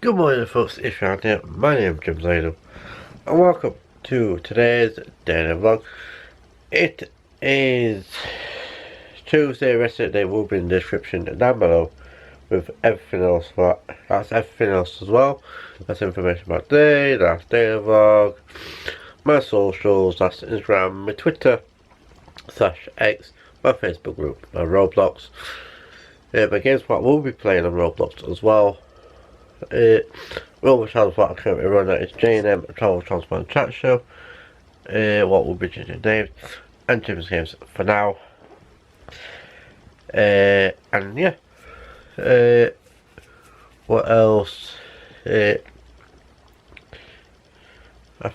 Good morning folks, it's Ryan here. My name is Jim Zaidel and welcome to today's daily vlog. It is Tuesday, the rest of the day will be in the description down below with everything else. That's everything else as well. That's information about the day, that's daily vlog, my socials, that's Instagram, my Twitter, /X, my Facebook group, my Roblox. My games what we'll be playing on Roblox as well. Roblox channel what I currently run is J&M Travel Transport Chat Show. What will be changing names and Jim's Games for now. And yeah. What else? I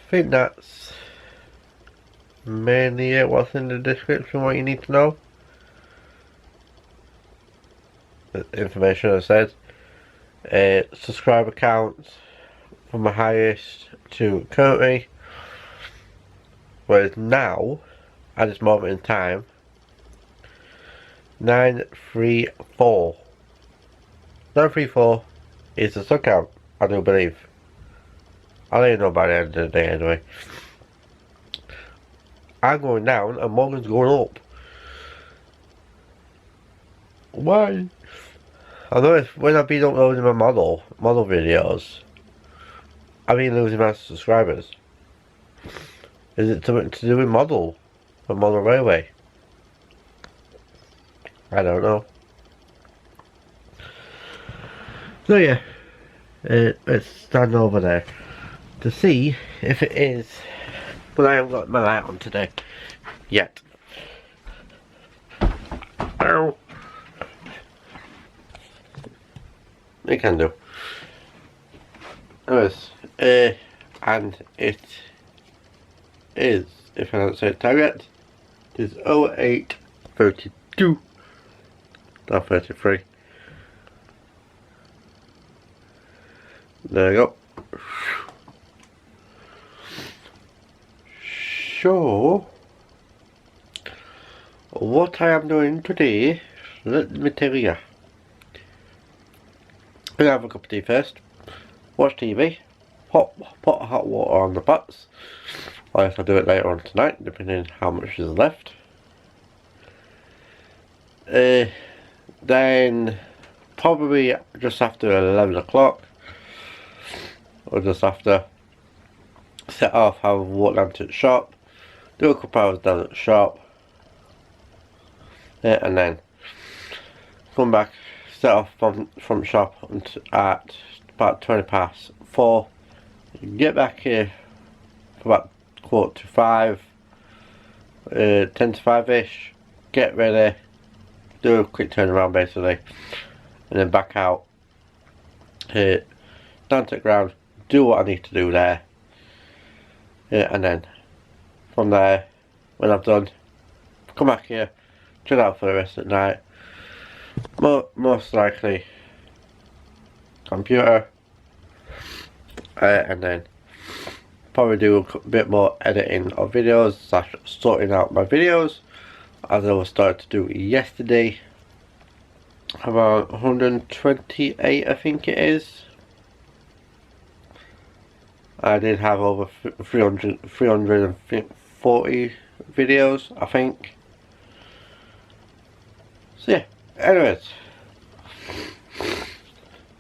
think that's mainly it. What's in the description, what you need to know. The information I said. Subscriber counts from the highest to currently, whereas now at this moment in time 934 is the sub count, I do believe. I'll let you know by the end of the day anyway. I'm going down and Morgan's going up. Why? I noticed when I've been uploading my model videos, I've been losing my subscribers. Is it something to do with model railway? I don't know. So yeah, let's stand over there to see if it is, but I haven't got my light on today yet. Ow. It can do. Anyways, and it is, if I don't say it target, it is 0832, not 33. There you go. So, what I am doing today, let me tell you. I'm gonna have a cup of tea first, watch TV, put hot water on the pots, or if I do it later on tonight, depending on how much is left. Then probably just after 11 o'clock, or just after, set off, have a walk down to the shop, do a couple hours down at the shop, and then come back, set off from the shop at about 4:20, get back here for about 4:45, 10 to 5ish, get ready, do a quick turnaround basically, and then back out, down to the ground, do what I need to do there, and then from there, when I've done, come back here, chill out for the rest of the night. Most likely computer, and then probably do a bit more editing of videos / sorting out my videos, as I was started to do yesterday. About 128 I think it is. I did have over 340 videos I think. So yeah, anyways,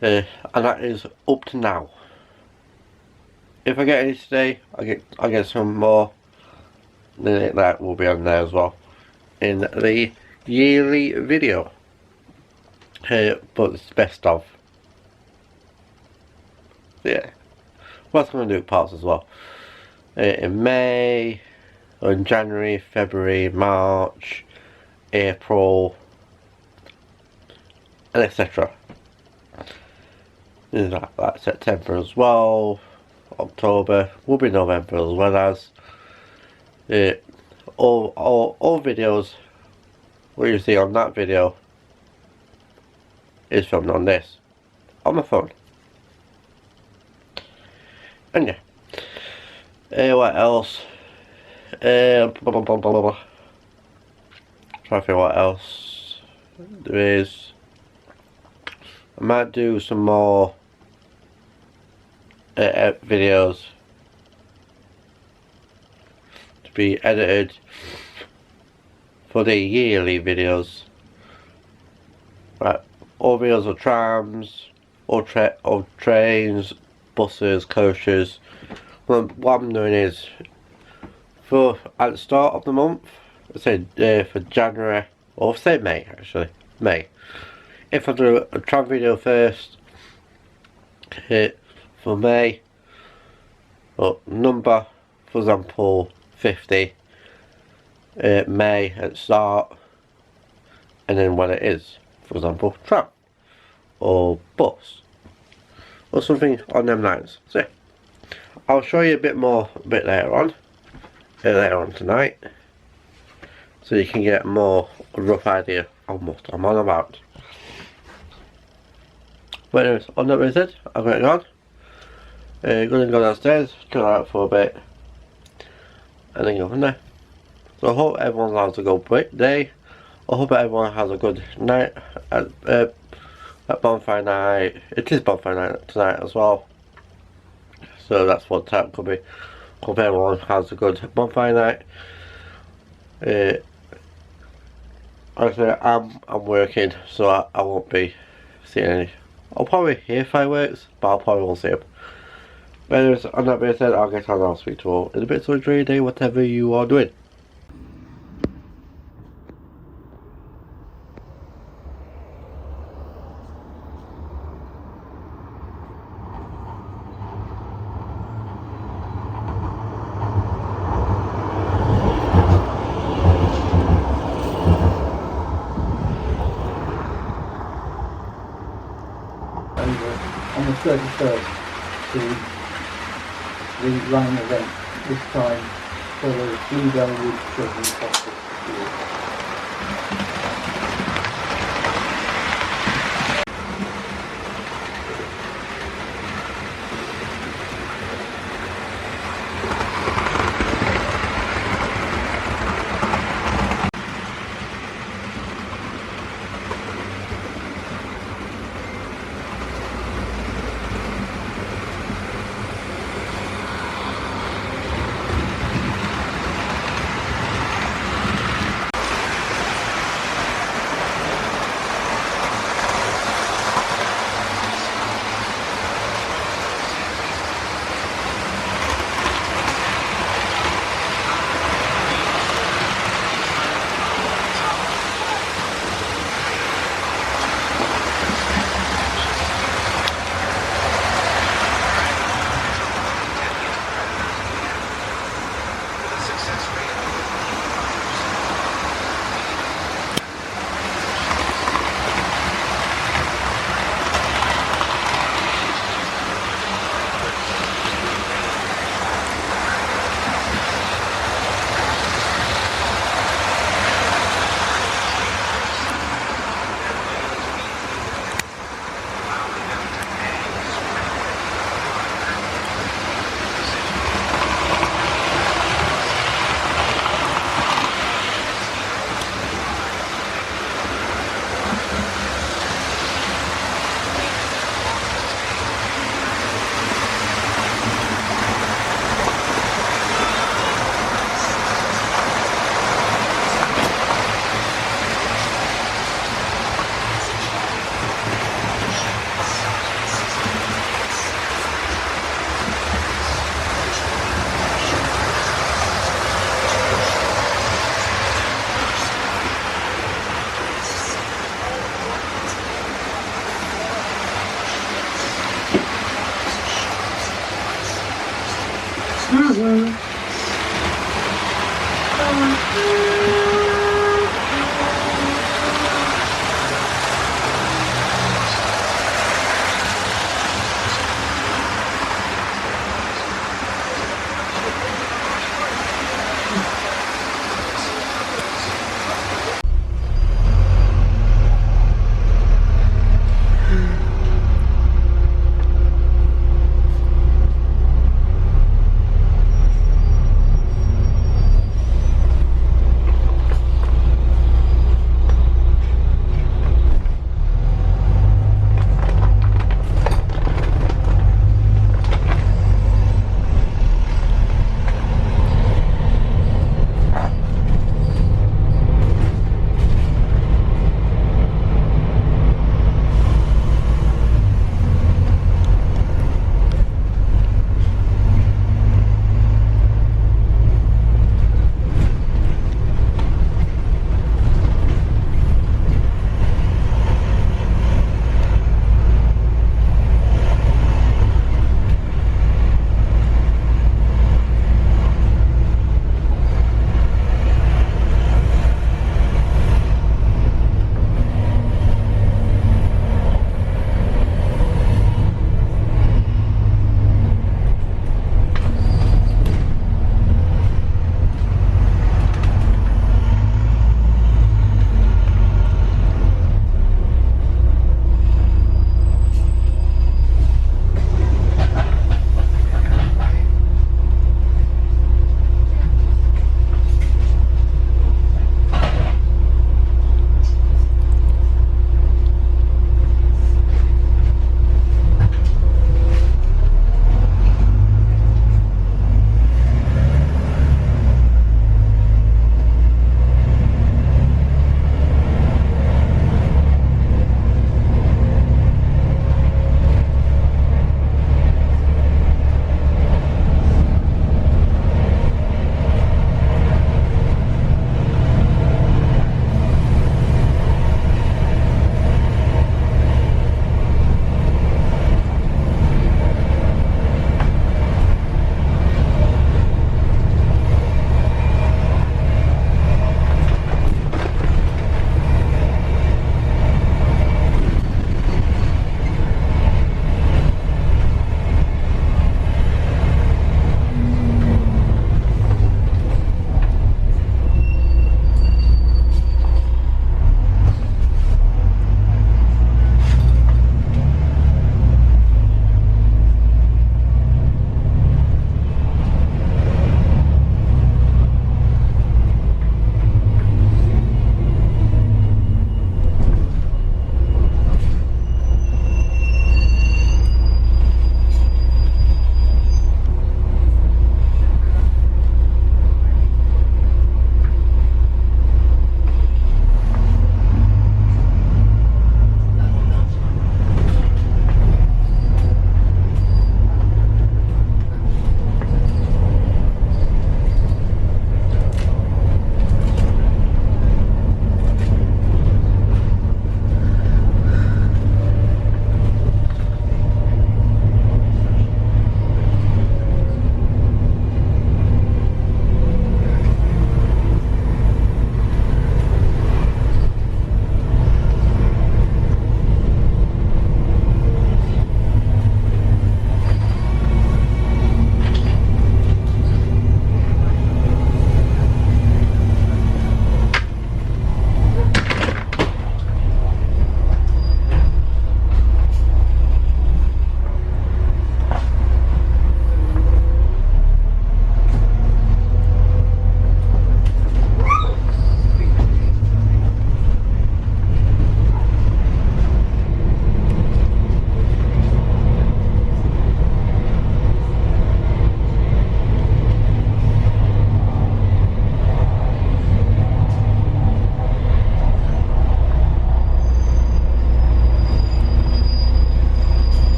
and that is up to now. If I get any today, I get some more, then that will be on there as well in the yearly video. But it's best of. So yeah, what's going to do parts as well in May, or in January, February, March, April, and etc. Like September as well, October, will be November as well as all videos what you see on that video is filmed on this, on my phone. And yeah, what else? Trying to think what else there is. I might do some more videos to be edited for the yearly videos. Right, all videos of trams, all trains, buses, coaches. What I'm doing is, at the start of the month, say for January, or say May actually, May. If I do a tram video first, for May, or number, for example, 50, May at start, and then when it is, for example, tram, or bus, or something on them lines. So I'll show you a bit more later on tonight, so you can get a more rough idea of what I'm on about. But anyways, on that being said, I'm going on. Gonna go downstairs, chill out for a bit, and then go from there. So I hope everyone has a good day. I hope everyone has a good night at Bonfire night. It is Bonfire night tonight as well, so that's what time could be. Hope everyone has a good Bonfire night. Actually, I'm working, so I won't be seeing any. I'll probably hear fireworks, but I probably won't see them. But anyways, on that being said, I'll get on and I'll speak to all in a bit. So enjoy your day, whatever you are doing. On the 31st to the running event, this time for the Bluebell Wood Children's Hospital School.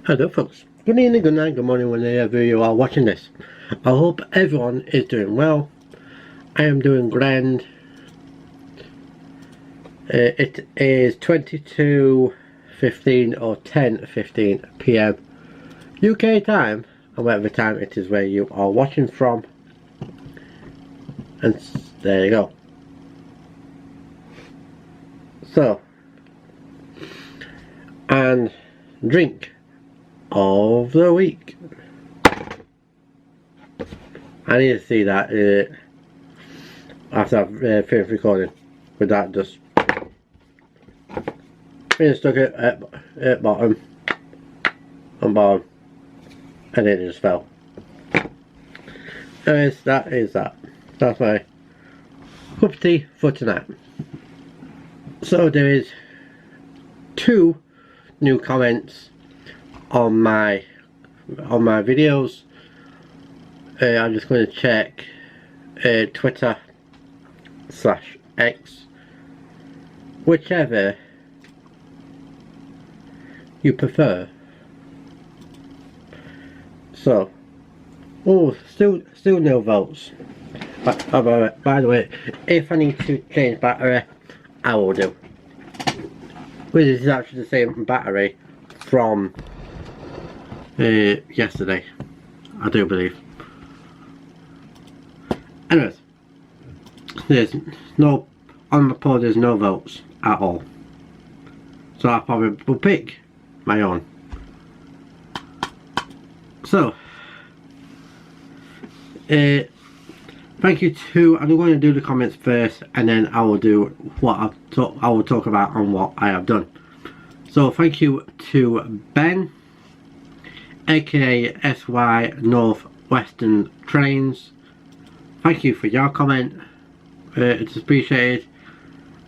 Hello folks, good evening, good night, good morning whenever you are watching this. I hope everyone is doing well. I am doing grand. It is 22:15 or 10:15 PM UK time, and whatever time it is where you are watching from. And there you go. So, and drink of the week. I need to see that after I've finished recording. With that, just stuck it at bottom and bottom, and it just fell. Anyways, that is that. That's my cup of tea for tonight. So there is 2 new comments on my videos. I'm just going to check Twitter/X, whichever you prefer. So, oh, still no votes. By the way, if I need to change battery, I will do. Which is actually the same battery from yesterday, I do believe. Anyways, there's no, on the poll there's no votes at all. So I probably will pick my own. So, thank you to, I'm going to do the comments first, and then I will do what I will talk about on what I have done. So thank you to Ben, aka SouthThryingsBusesTrains. Thank you for your comment. It's appreciated.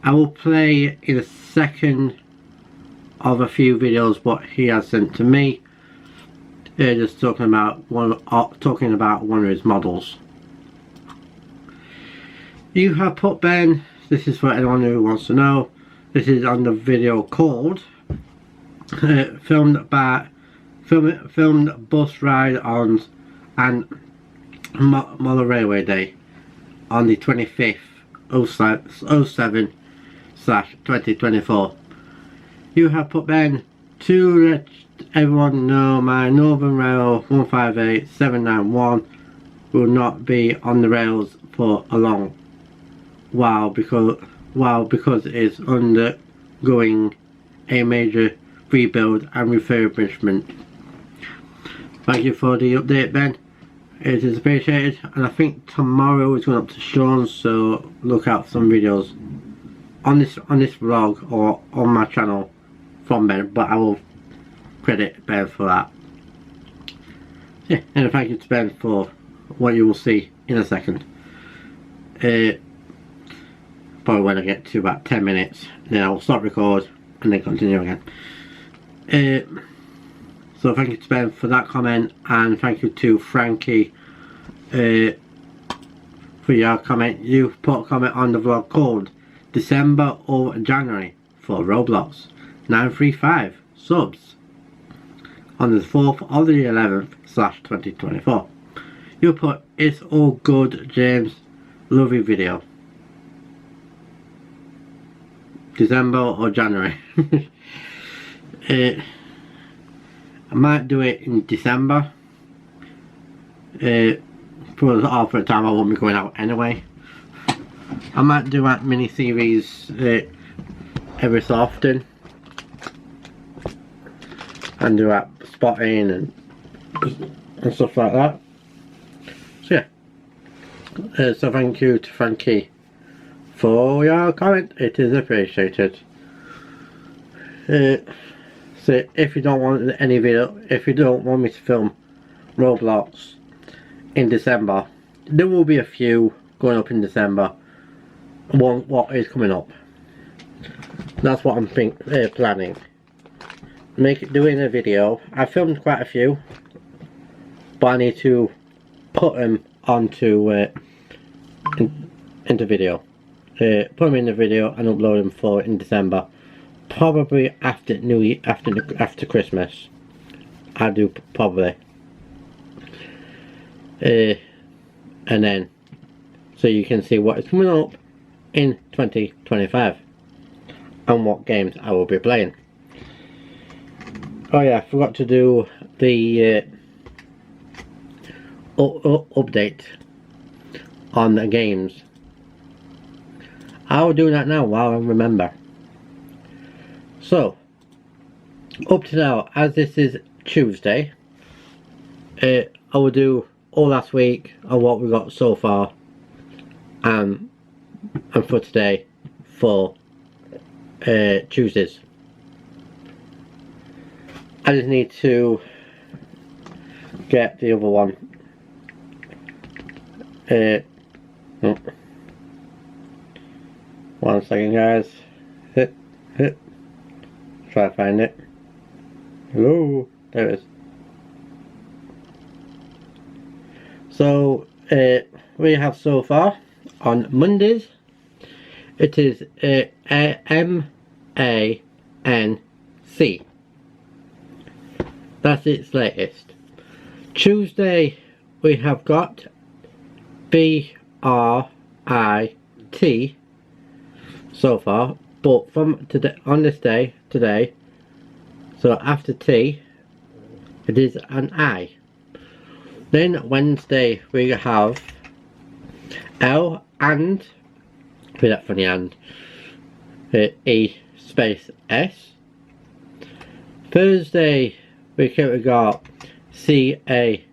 I will play in a second of a few videos what he has sent to me. Just talking about one of his models. You have put, Ben, this is for anyone who wants to know, this is on the video called filmed bus ride on and Model Railway Day on the 25th 07/2024. You have put, Ben, to let everyone know my Northern Rail 158791 will not be on the rails for a long while because it is undergoing a major rebuild and refurbishment. Thank you for the update, Ben. It is appreciated, and I think tomorrow is going up to Sean's, so look out for some videos on this vlog or on my channel from Ben, but I will credit Ben for that. Yeah, and thank you to Ben for what you will see in a second. Probably when I get to about 10 minutes, then I will stop record and then continue again. So thank you to Ben for that comment, and thank you to Frankie for your comment. You put a comment on the vlog called December or January for Roblox 935 subs on the 4th of the 11th/2024. You put, it's all good, James, lovely video. December or January. I might do it in December. For the time I won't be going out anyway. I might do that mini series every so often, and do that spotting and stuff like that. So yeah. So thank you to Frankie for your comment. It is appreciated. So if you don't want any video, if you don't want me to film Roblox in December, there will be a few going up in December. What is coming up, that's what I'm planning. Doing a video. I filmed quite a few, but I need to put them onto into video. Put them in the video and upload them for in December, probably after New Year, after Christmas. I do probably. And then, so you can see what is coming up in 2025 and what games I will be playing. Oh yeah, I forgot to do the update on the games. I will do that now while I remember. So, up to now, as this is Tuesday, I will do all last week and what we got so far, and for today for Tuesdays. I just need to get the other one. Oh. 1 second, guys. Try to find it. Hello, there it is. So we have so far on Mondays, it is M-A-N-C. That's its latest. Tuesday we have got B-R-I-T so far, but from today, on this day, today, so after T, it is an I. Then Wednesday we have L and, with that funny and, E space S. Thursday we got C-A-N-T.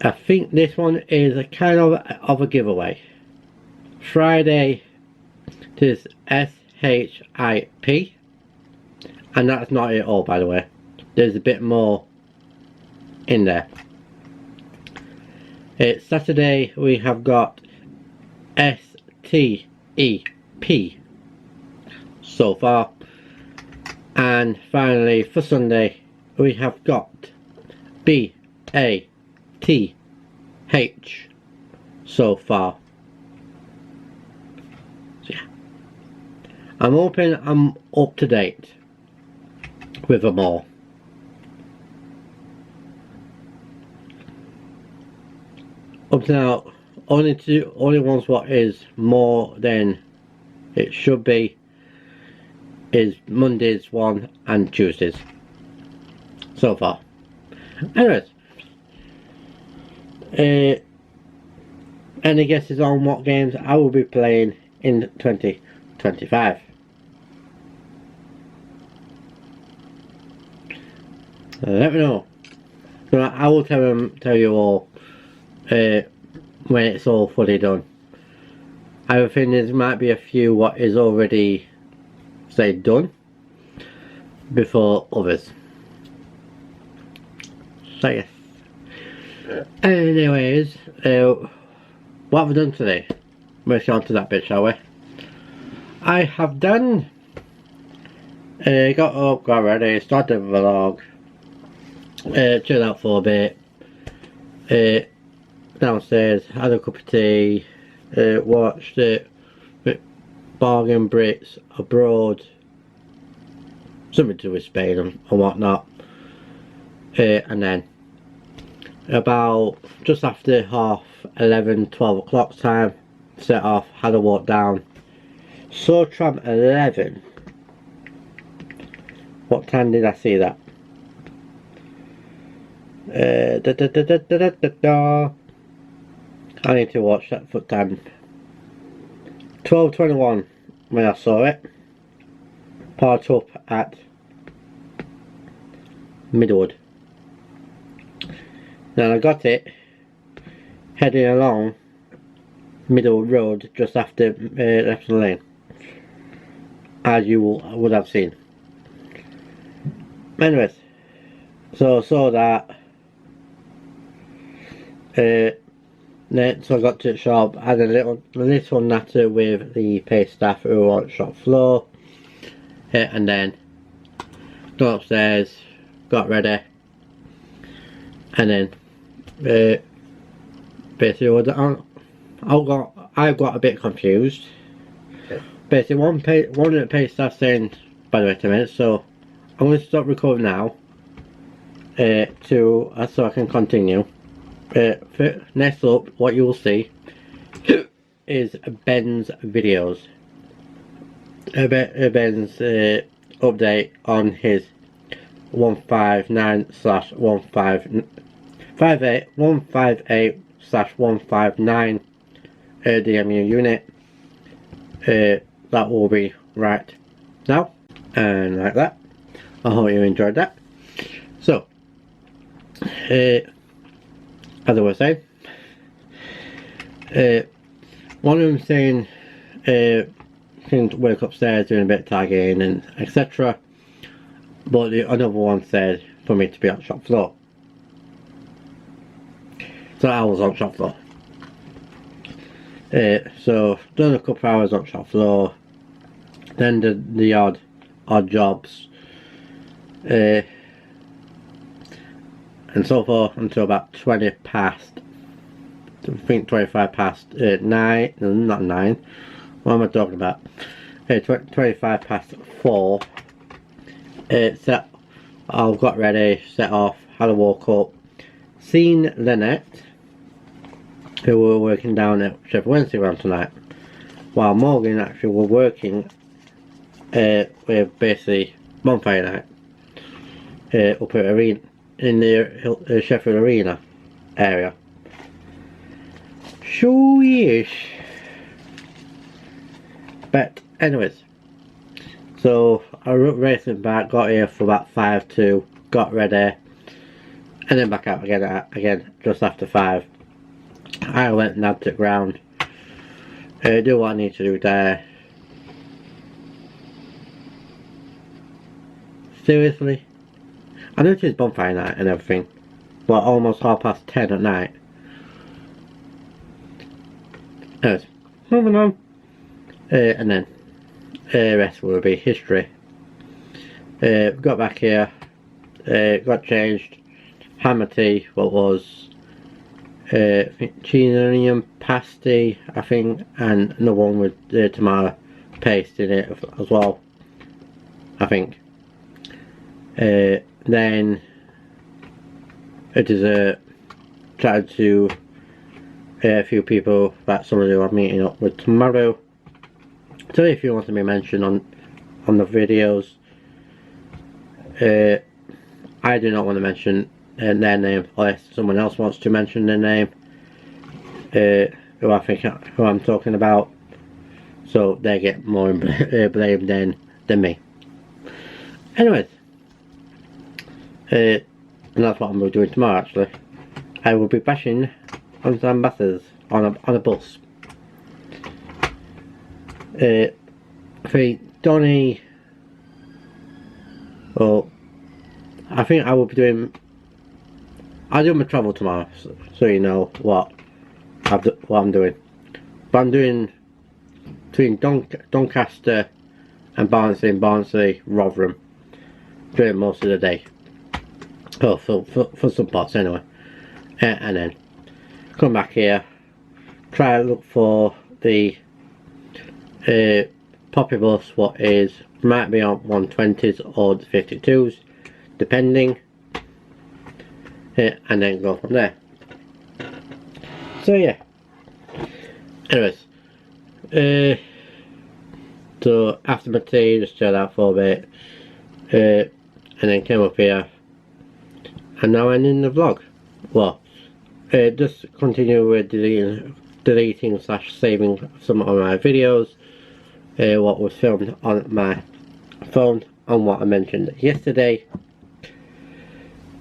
I think this one is a kind of a giveaway. Friday it is S-H-I-P, and that's not it all, by the way. There's a bit more in there. It's Saturday we have got S-T-E-P so far, and finally for Sunday we have got B-A-T-H so far. So yeah, I'm hoping I'm up to date with them all. Up to now, only ones what is more than it should be is Monday's one and Tuesdays so far. Anyways, any guesses on what games I will be playing in 2025? Let me know. So I will tell you all when it's all fully done. I think there might be a few what is already, say, done before others. So yes. Anyways, what have I done today? Let's go on to that bit, shall we? I have done, got up, got ready, started the vlog, chilled out for a bit, downstairs, had a cup of tea, watched Bargain Brits Abroad, something to do with Spain and whatnot, and then about just after 11:30, 12 o'clock time, set off, had a walk down, saw tram 11. What time did I see that? I need to watch that foot time. 12:21 when I saw it. Parked up at Midwood. Then I got it heading along Middle Road just after left lane, as you would have seen. Anyways, so I saw that. Then so I got to the shop, had a little natter with the pay staff who were on the shop floor, and then got upstairs, got ready, and then basically I got a bit confused. Basically one of the pay staff saying by the way, 10 minutes. So I'm going to stop recording now so I can continue. Next up, what you will see is Ben's videos. Ben's update on his 158/159 DMU unit. That will be right now, and like that. I hope you enjoyed that. So, as I was saying, one of them saying can work upstairs doing a bit of tagging and etc. But the another one said for me to be on shop floor. So I was on shop floor. So done a couple hours on shop floor, then did the odd jobs, and so forth until about 20 past, I think 25 past 9, no, not 9, what am I talking about, 25 past 4, set, I got ready, set off, had a walk up, seen Lynette, who were working down at Sheffield Wednesday around tonight, while Morgan actually were working with basically Bonfire night up at Arena, in the Sheffield Arena area. So yes. But anyways, so I racing back, got here for about 5 to, got ready, and then back out again just after 5. I went and had to ground, do what I need to do there. Seriously? I know it's Bonfire night and everything, but almost 10:30 at night. Anyways, moving on. And then rest will be history. Got back here, got changed, hammer tea, what was I think Chinanium pasty, I think, and another one with tomato paste in it as well, I think. Then a dessert, chatted to a few people that some of you are meeting up with tomorrow. So if you want to be mentioned on the videos, I do not want to mention their name unless someone else wants to mention their name, who I'm talking about, so they get more blame than me. Anyways, and that's what I'm doing tomorrow. Actually, I will be bashing on some buses on a bus. For Donny, well, I think I will be doing. I'll do my travel tomorrow, so you know what I'm doing. But I'm doing between Doncaster and Barnsley, Rotherham, during most of the day. Oh, for some parts anyway. And then come back here, try to look for the Poppy bus, what is might be on 120s or the 52s, depending. And then go from there. So yeah. Anyways, so after my tea, just chilled out for a bit, and then came up here, and now I'm in the vlog. Well, just continue with deleting / saving some of my videos, what was filmed on my phone, and what I mentioned yesterday.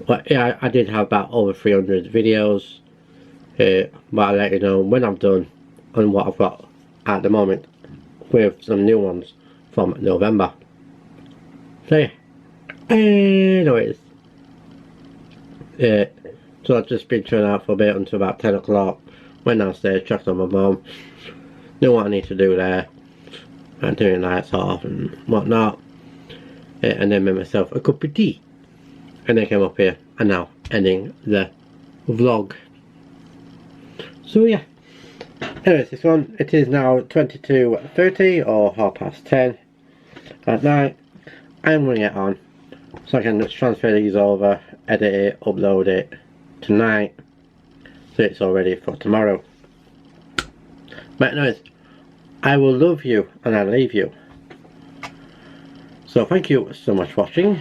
But yeah, I did have about over 300 videos, but I'll let you know when I'm done on what I've got at the moment, with some new ones from November. So yeah, anyways, so I've just been chilling out for a bit until about 10 o'clock, went downstairs, checked on my mum, knew what I need to do there, and doing lights off and whatnot, and then made myself a cup of tea. And then came up here, and now ending the vlog. So yeah, anyways, this one, it is now 22:30 or 10:30 at night. I'm going to get on so I can just transfer these over, edit it, upload it tonight so it's all ready for tomorrow. But anyways, I will love you and I'll leave you. So thank you so much for watching.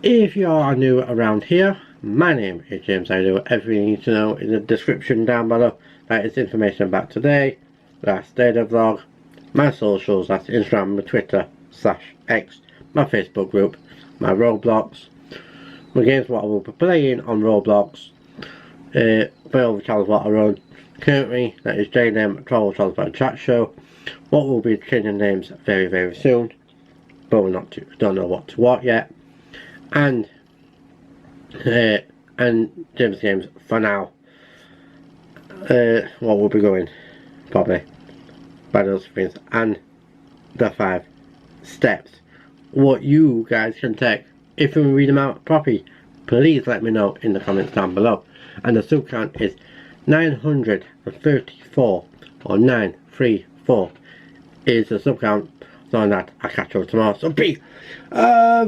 If you are new around here, my name is James. I do everything you need to know in the description down below. That is information about today, that's data vlog, my socials, that's Instagram, Twitter, /X, my Facebook group, my Roblox, my games what I will be playing on Roblox, my other channels what I run. Currently, that is JNM Travel Transport Chat Show. What will be changing names very, very soon, but we're not don't know what yet. And James Games for now. What will be going probably by those things, and the 5 steps what you guys can take. If you read them out properly, please let me know in the comments down below. And the sub count is 934 or 934 is the sub count. So on that, I'll catch you tomorrow. So be bye.